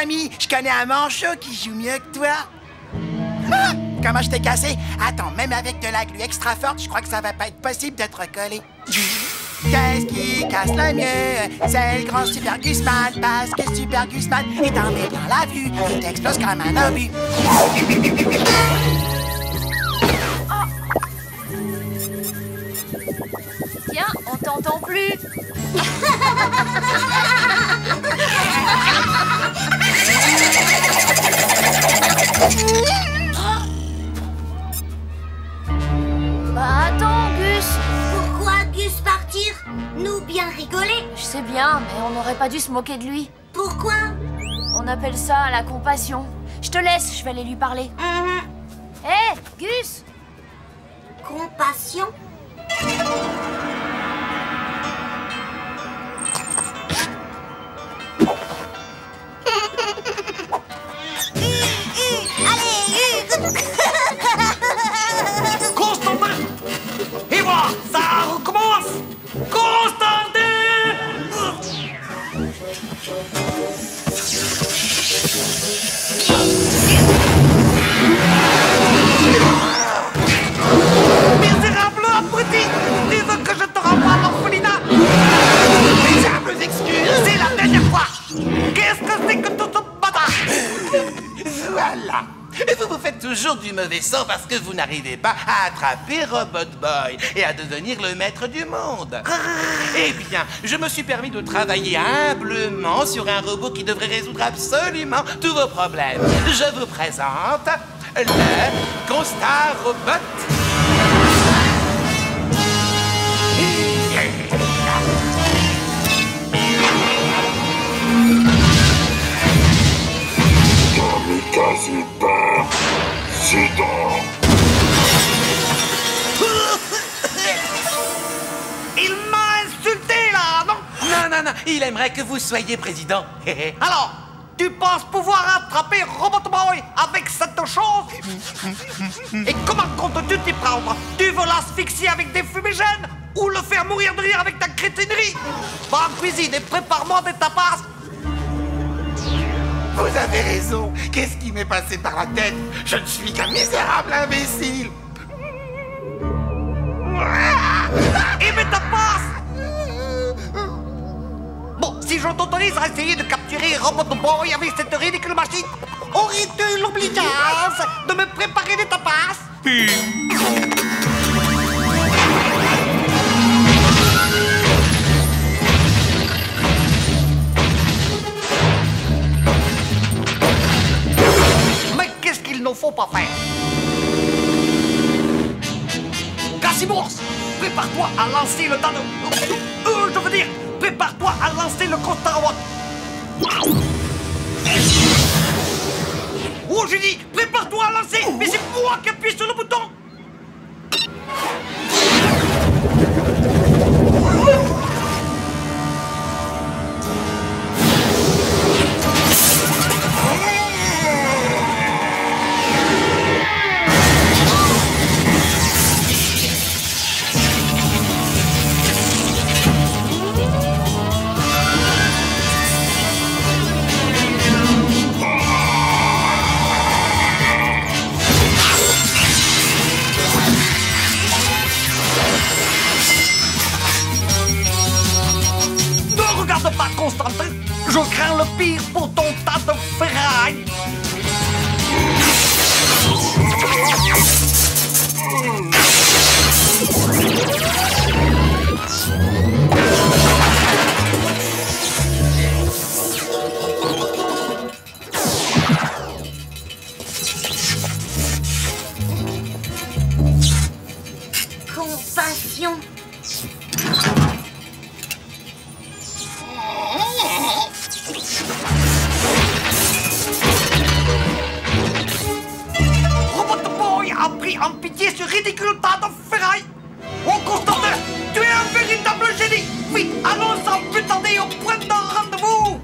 ami, je connais un manchot qui joue mieux que toi. Ah! Comment je t'ai cassé? Attends, même avec de la glu extra forte, je crois que ça va pas être possible de te recoller. Qu'est-ce qui casse le mieux? C'est le grand Super Gusman, parce que Super Gusman, il t'en met plein la vue, il t'explose comme un obus. Tiens, on t'entend plus. Bah attends, Gus. Pourquoi Gus partir? Nous bien rigoler? Je sais bien, mais on n'aurait pas dû se moquer de lui. Pourquoi? On appelle ça la compassion. Je te laisse, je vais aller lui parler. Hé, Gus! Compassion? Constantin! Et voilà, ça recommence! Constantin! Misérable abruti! Dis que je te renvoie à l'orphelinat! Misérables excuses! C'est la dernière fois! Qu'est-ce que c'est que tout ce bâtard? Voilà. Vous vous faites toujours du mauvais sang parce que vous n'arrivez pas à attraper Robot Boy et à devenir le maître du monde. Eh bien, je me suis permis de travailler humblement sur un robot qui devrait résoudre absolument tous vos problèmes. Je vous présente le Constar Robot. Il m'a insulté là, non? Non, il aimerait que vous soyez président. Alors, tu penses pouvoir attraper Robot Boy avec cette chose? Et comment comptes-tu t'y prendre? Tu veux l'asphyxier avec des fumigènes? Ou le faire mourir de rire avec ta crétinerie? Va en cuisine et prépare-moi des tapas. Vous avez raison. Qu'est-ce qui m'est passé par la tête? Je ne suis qu'un misérable imbécile. Et mes tapas! Bon, si je t'autorise à essayer de capturer Robot Boy avec cette ridicule machine, aurais-tu l'obligeance de me préparer des tapas? Mais qu'est-ce qu'il ne faut pas faire? Cassimours, prépare-toi à lancer le tas de... je veux dire, prépare-toi à lancer le Constar Robot. Oh, j'ai dit, prépare-toi à lancer, mais c'est moi qui appuie sur le bouton. Ne regarde pas, Constantin. Je crains le pire pour ton tas de ferraille. Compassion. Robot Boy a pris en pitié ce ridicule tas de ferraille. Oh, Constantin, tu es un véritable génie. Vite, allons sans plus tarder au point d'un rendez-vous.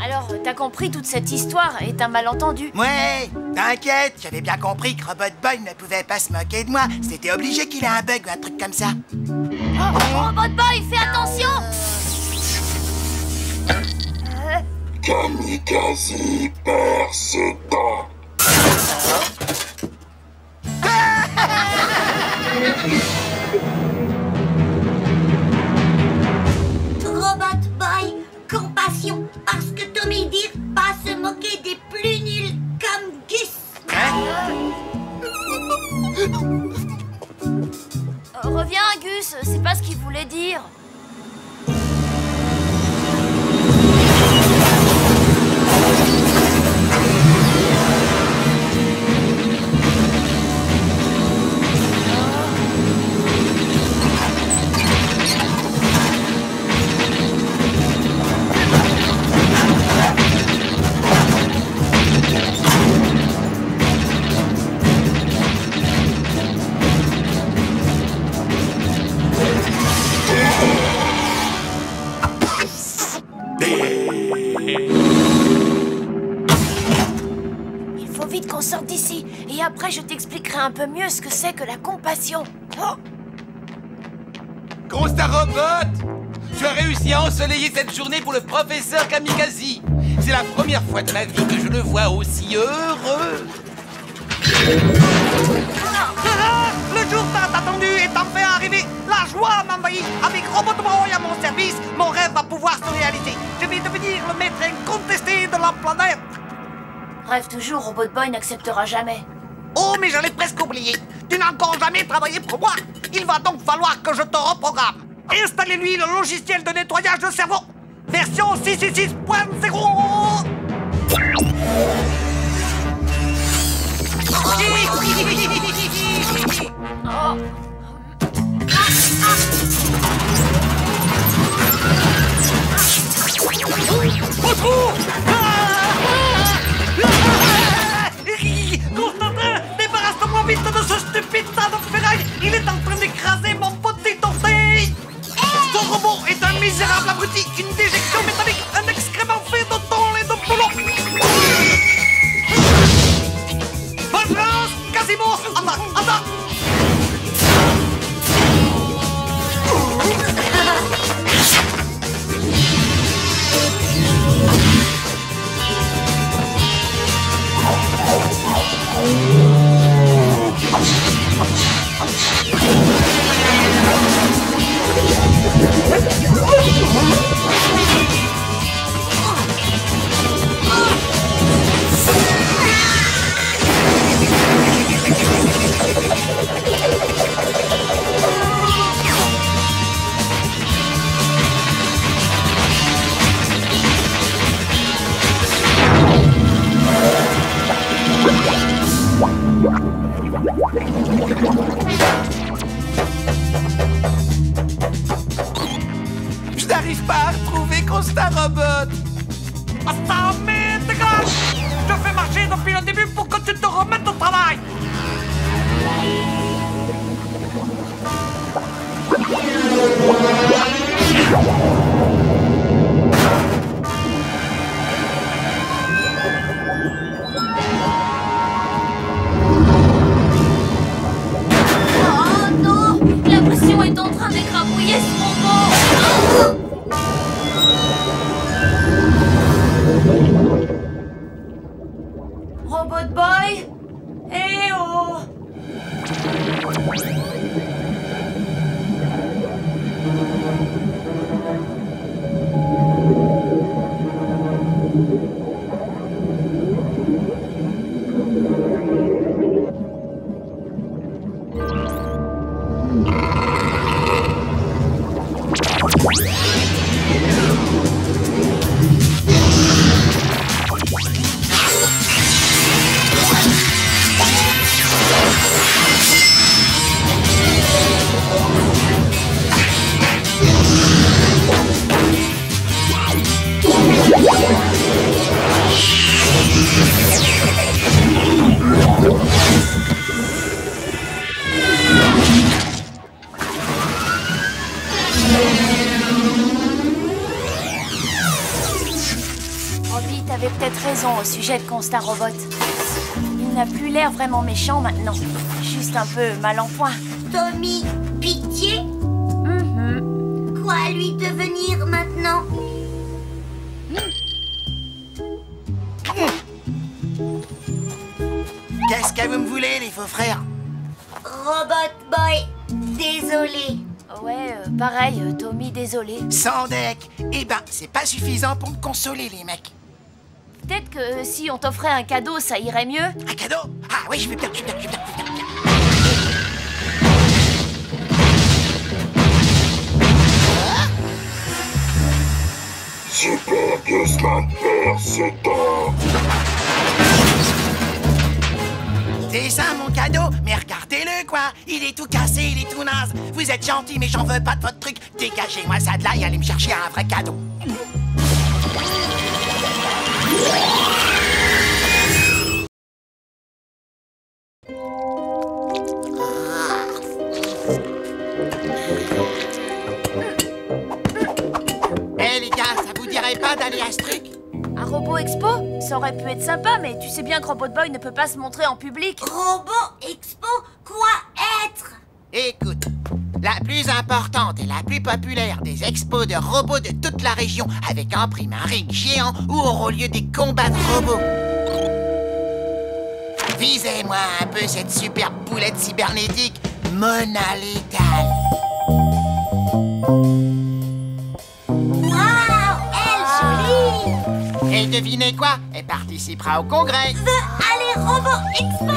Alors, t'as compris toute cette histoire est un malentendu. Ouais, t'inquiète, j'avais bien compris que Robot Boy ne pouvait pas se moquer de moi. C'était obligé qu'il ait un bug ou un truc comme ça. Oh, Robot Boy, fais attention! Kamikaze perd ses dents. Robot Boy, compassion, parce que Tommy dit pas se moquer des plus nuls comme Gus. Reviens, Gus, c'est pas ce qu'il voulait dire. Il faut vite qu'on sorte d'ici, et après je t'expliquerai un peu mieux ce que c'est que la compassion. Oh. Constat Robot, tu as réussi à ensoleiller cette journée pour le professeur Kamikaze. C'est la première fois de ma vie que je le vois aussi heureux. Le jour tant attendu est enfin arrivé. La joie m'envahit. Avec Robot Boy à mon service, mon rêve va pouvoir se réaliser. Je vais devenir le maître incontesté de la planète. Rêve toujours, Robot Boy n'acceptera jamais. Oh, mais je l'ai presque oublié. Tu n'as encore jamais travaillé pour moi. Il va donc falloir que je te reprogramme. Installez-lui le logiciel de nettoyage de cerveau. Version 666.0. Oh. Constantin, débarrasse-moi vite de ce stupide tas de ferraille. Il est en train d'écraser mon petit orteil. Ton robot est un misérable abruti, une déjection métallique, un excrément fait de thon et de boulot. Bonne chance, Quasimo. Anda. Je n'arrive pas à retrouver Constat Robot. Ça m'est égal. Je fais marcher depuis le début pour que tu te remettes au travail. Oh non, la pression est en train d'écrabouiller ce robot. Robot Boy. Eh oh. Robbie, t'avais peut-être raison au sujet de Constat Robot. Il n'a plus l'air vraiment méchant maintenant. Juste un peu mal en point. Tommy, pitié. Quoi lui devenir maintenant? Qu'est-ce que vous me voulez, les faux frères? Robot Boy, désolé. Ouais, pareil, Tommy, désolé. Sans deck. Eh ben, c'est pas suffisant pour me consoler, les mecs. Peut-être que si on t'offrait un cadeau, ça irait mieux. Un cadeau? Ah oui, je vais bien. Super Guzman perd ses dents. C'est ça, mon cadeau? Mais regardez-le, quoi. Il est tout cassé, il est tout naze. Vous êtes gentil, mais j'en veux pas de votre truc. Dégagez-moi ça de là et allez me chercher un vrai cadeau. Eh les gars, ça vous dirait pas d'aller à ce truc? Un robot expo? Ça aurait pu être sympa, mais tu sais bien que Robot Boy ne peut pas se montrer en public. Robot Expo, quoi être? Écoute, la plus importante et la plus populaire des expos de robots de toute la région, avec en prime un ring géant où auront lieu des combats de robots. Visez-moi un peu cette superbe boulette cybernétique, Mona Lethal. Waouh, elle jolie. Et devinez quoi? Elle participera au congrès. Allez, Robot Expo.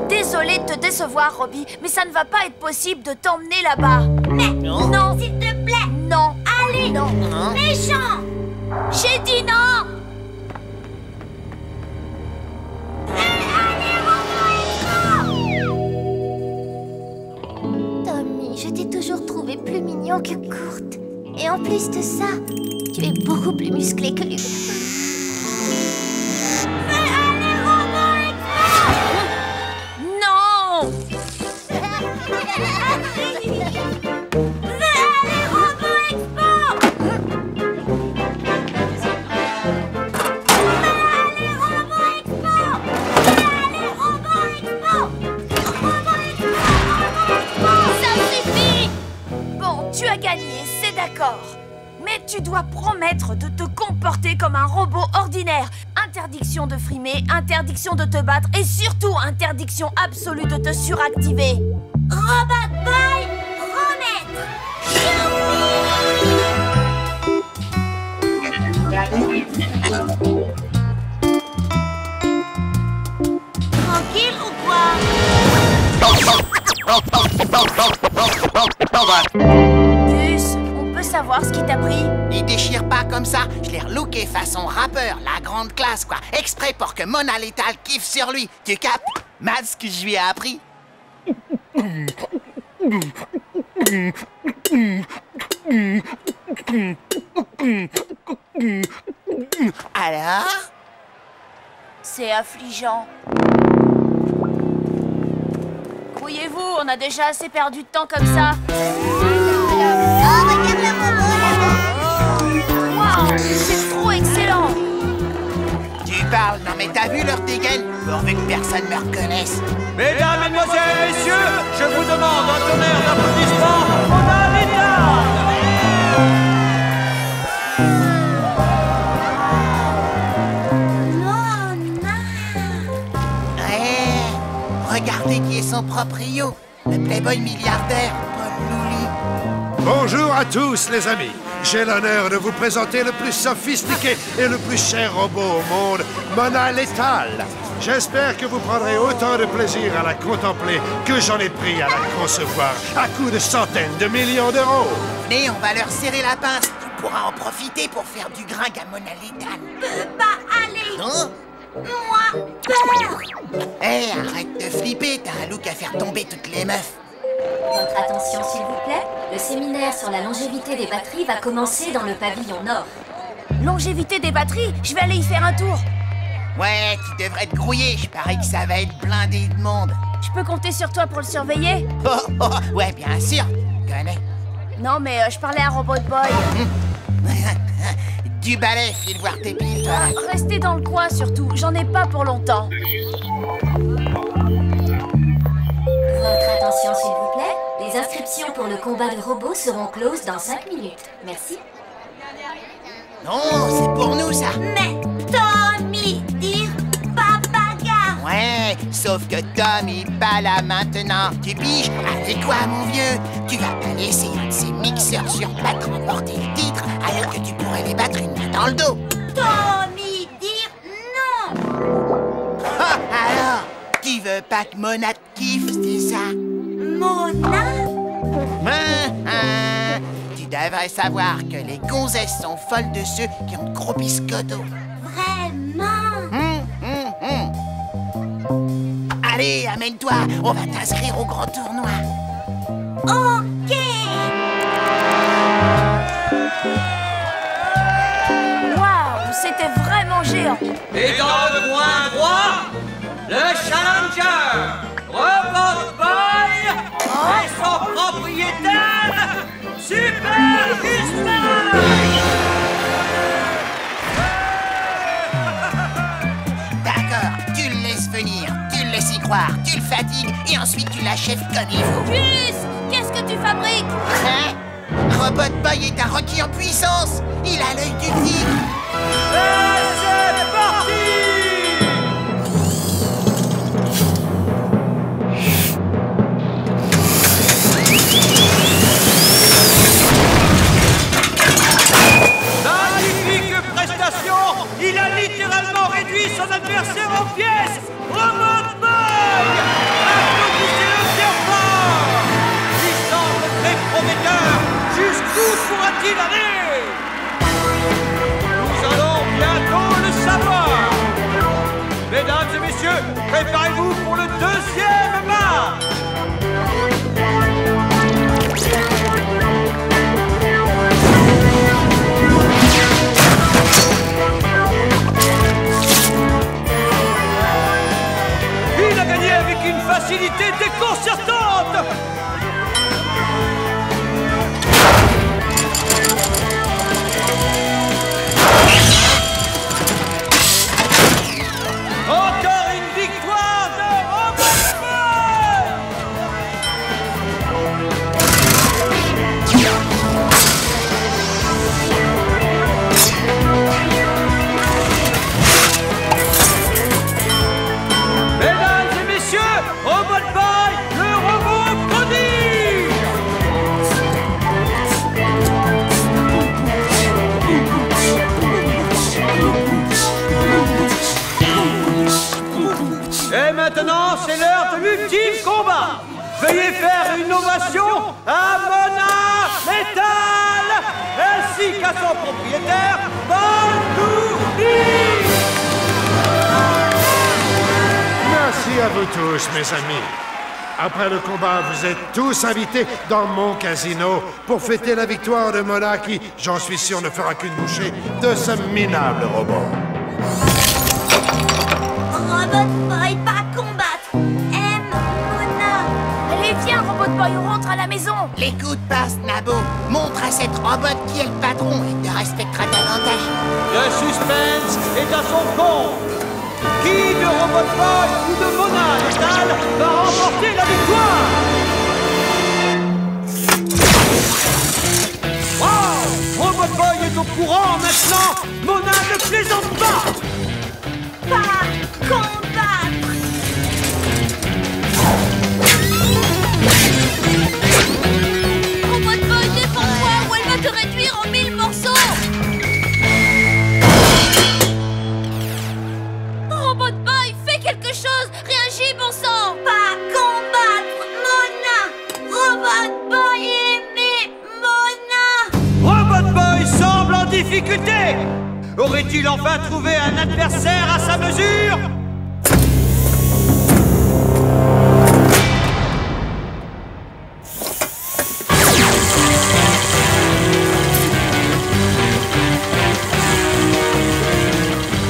Désolé de te décevoir, Robbie, mais ça ne va pas être possible de t'emmener là-bas. Mais Non. s'il te plaît. Non. Allez, Non. méchant. J'ai dit non. Tommy, je t'ai toujours trouvé plus mignon que Kurt. Et en plus de ça, tu es beaucoup plus musclé que lui. Non. Ça suffit. Bon, tu as gagné, c'est d'accord. Mais tu dois promettre de te comporter comme un robot ordinaire. Interdiction de frimer, interdiction de te battre et surtout interdiction absolue de te suractiver. Robot Boy, promettre. Tranquille ou quoi? Gus, on peut savoir ce qui t'a pris? Les déchire pas comme ça. Je l'ai relooké façon rappeur, la grande classe, quoi. Exprès pour que Mona Lethal kiffe sur lui. Tu captes? Matt, ce que je lui ai appris. Alors? C'est affligeant. Grouillez-vous, on a déjà assez perdu de temps comme ça. Waouh, c'est trop excellent. Tu parles, non mais t'as vu leur dégaine? Pourvu que personne me reconnaisse. Mesdames, Mesdemoiselles, Messieurs, je vous demande un tonnerre d'applaudissements pour Mona Lethal. Ouais, regardez qui est son proprio. Le playboy milliardaire, Paul Louli. Bonjour à tous les amis. J'ai l'honneur de vous présenter le plus sophistiqué et le plus cher robot au monde, Mona Lethal. J'espère que vous prendrez autant de plaisir à la contempler que j'en ai pris à la concevoir à coups de centaines de millions d'euros. Venez, on va leur serrer la pince. Tu pourras en profiter pour faire du gringue à Mona Lethal. Peux pas aller. Non? Moi, peur. Hé, arrête de flipper, t'as un look à faire tomber toutes les meufs. Votre attention, s'il vous plaît. Le séminaire sur la longévité des batteries va commencer dans le pavillon nord. Longévité des batteries, je vais aller y faire un tour. Ouais, tu devrais te grouiller. Je parie que ça va être blindé de monde. Je peux compter sur toi pour le surveiller? Oh, ouais, bien sûr. Tu connais. Non, mais je parlais à Robot Boy. Du balai, file voir tes piles, toi. Restez dans le coin surtout, j'en ai pas pour longtemps. Votre attention, s'il vous plaît. Les inscriptions pour le combat de robots seront closes dans 5 minutes. Merci. Non, c'est pour nous, ça. Mais Tommy, dire pas bagarre. Ouais, Tommy, pas là maintenant. Tu piges? Avec quoi, mon vieux? Tu vas pas laisser un de ces mixeurs sur pattes remporter le titre alors que tu pourrais les battre une main dans le dos. Tommy, dire non. Ah, alors, tu veux pas que Mona te kiffe, c'est ça? Mona? Tu devrais savoir que les gonzesses sont folles de ceux qui ont de gros biscottos. Vraiment? Allez, amène-toi, on va t'inscrire au grand tournoi. Ok. Waouh, c'était vraiment géant. Et dans le coin droit, le challenger, Robot Boy et son propriétaire, Super Guzman. D'accord, tu le laisses venir, tu le laisses y croire, tu le fatigues et ensuite tu l'achèves comme il faut. Gus, qu'est-ce que tu fabriques? Hein? Robot Boy est un Rocky en puissance. Il a l'œil du tigre. Et c'est parti! Magnifique prestation! Il a littéralement réduit son adversaire en pièces! Robot Boy! Applaudissez-le bien fort! Il semble très prometteur! Jusqu'où pourra-t-il aller? Nous allons bientôt le savoir! Mesdames et messieurs, préparez-vous pour le deuxième match! Il a gagné avec une facilité déconcertante! Encore une victoire de Robot Boy! Mesdames et messieurs, Robot Boy, le robot prodige! Et maintenant, c'est l'heure de l'ultime combat. Veuillez faire une ovation à Mona Metal ainsi qu'à son propriétaire, Paul Nourri. Merci à vous tous, mes amis. Après le combat, vous êtes tous invités dans mon casino pour fêter la victoire de Mona qui, j'en suis sûr, ne fera qu'une bouchée de ce minable robot. Robot Boy, pas combattre. Mona. Allez, viens, Robot Boy, on rentre à la maison. L'écoute passe, Nabo. Montre à cette robot qui est le patron et te respectera davantage. Le suspense est à son compte. Qui de Robot Boy ou de Mona Metal va remporter la victoire? Wow! Robot Boy est au courant maintenant. Mona ne plaisante pas. Pas combattre. Robot Boy, défends-toi ou elle va te réduire en 1000 morceaux. Robot Boy, fais quelque chose. Réagis, bon sang. Pas combattre. Mona. Robot Boy aimé. Mona. Robot Boy semble en difficulté. Aurait-il enfin trouvé un adversaire à sa mesure?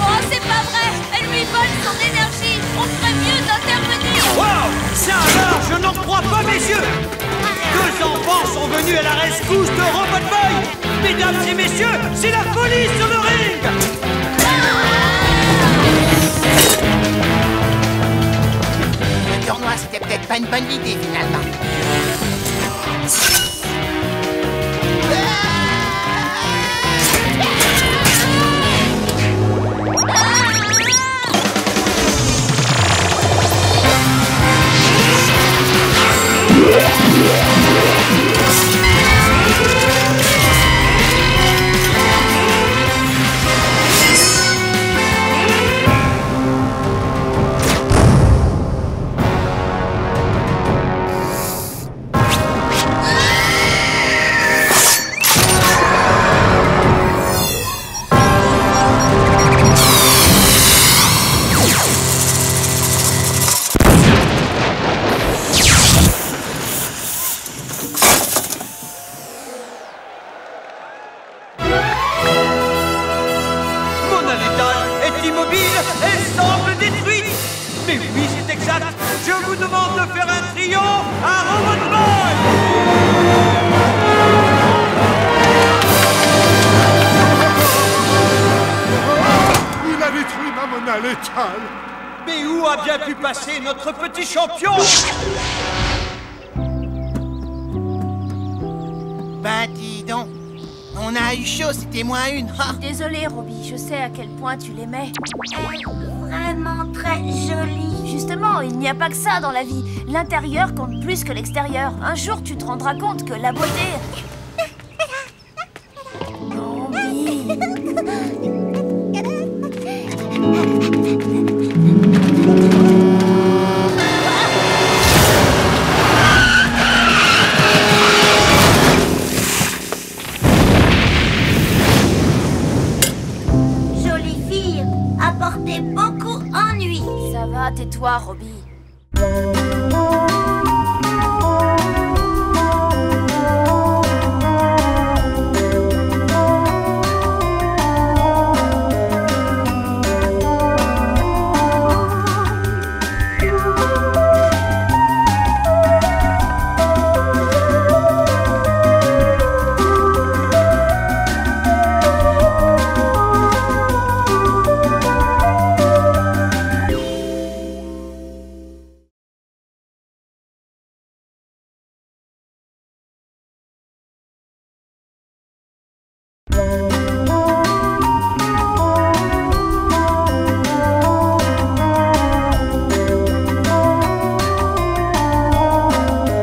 Oh, c'est pas vrai. Elle lui vole son énergie. On ferait mieux d'intervenir. Wow! Ça alors, je n'en crois pas mes yeux! Deux enfants sont venus à la rescousse de Robot Boy! Mesdames et messieurs, c'est la folie sur le ring! Le tournoi, c'était peut-être pas une bonne idée, finalement. Je vous demande de faire un triomphe à Robot Boy. Il a détruit ma Mona létale. Mais où a bien pu passer notre petit champion? Ben dis donc, on a eu chaud, c'était moins une. Ah. Désolée, Robbie, je sais à quel point tu l'aimais. Elle est vraiment très jolie. Justement, il n'y a pas que ça dans la vie. L'intérieur compte plus que l'extérieur. Un jour, tu te rendras compte que la beauté... Robbie. Jolie fille, apportez beaucoup ennui. Ça va, tais-toi, Robbie.